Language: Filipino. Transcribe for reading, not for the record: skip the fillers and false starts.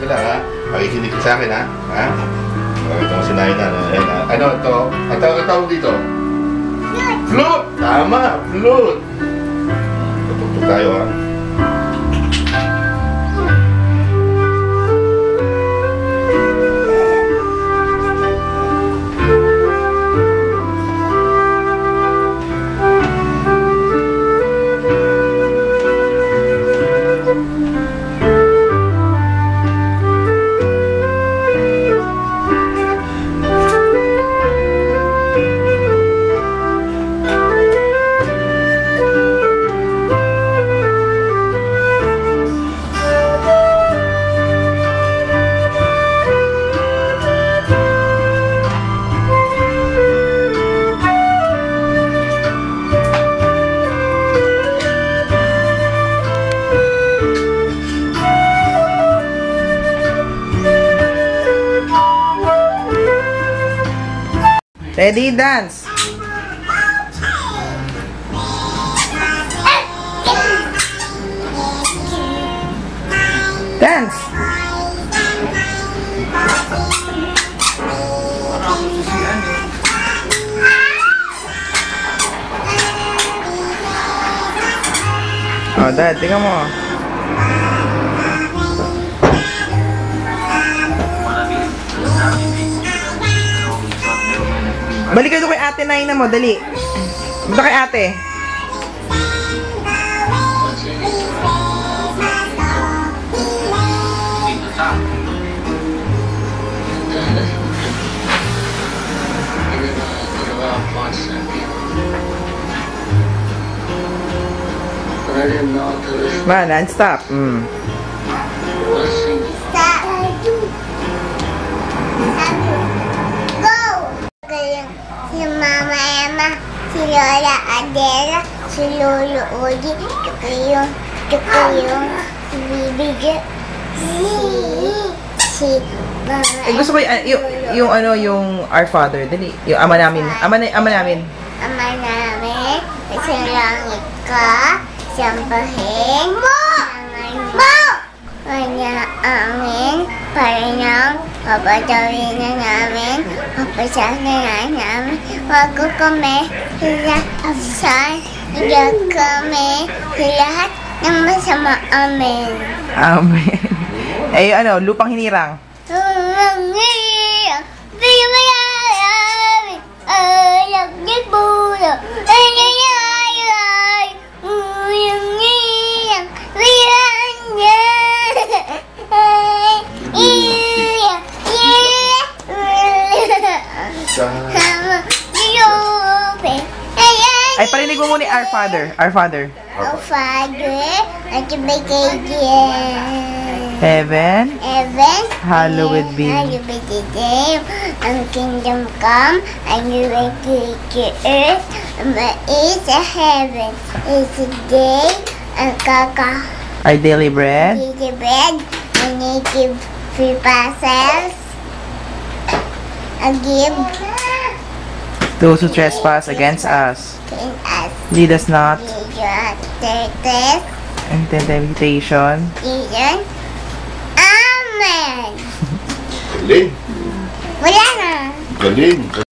ka lang, ha? Makikinig ka sa akin, ha? Ha? Ito ang sinayin na. Ano ito? Ang tawag dito? Flute! Tama! Flute! Tutugtog tayo, ha? Ready, dance! Dance! Oh, Dad, tingnan mo. Balik kayo kay ate, Naina mo, dali. Punta kay ate. Man, non-stop. Si Mama Emma, si Lola Adela, si Lolo Odi, tsaka yung si Bibi Jo, si Mama Gusto ko yung ano, yung Our Father, dali. Yung ama namin. Ama namin. Ama namin, sa langit ka, sampahin mo! Kanya amin, para nang papatawin na namin, papasal na namin, wag ko kami saan, higyan kami sa lahat ng masama. Amen. Amen. Eh, ano, lupang hinirang. Ay, parinig mo muna Our Father. Our Father. Our Father, at ibigay Heaven, hallowed be. Hallowed be the name. Ang kingdom come, and you will create the earth, but it's a heaven. It's a day, and kaka. Our daily bread. Daily bread, and you give free parcels. And give Those who trespass against us. Lead us not into temptation. Amen. Galing. Wala na. Galing.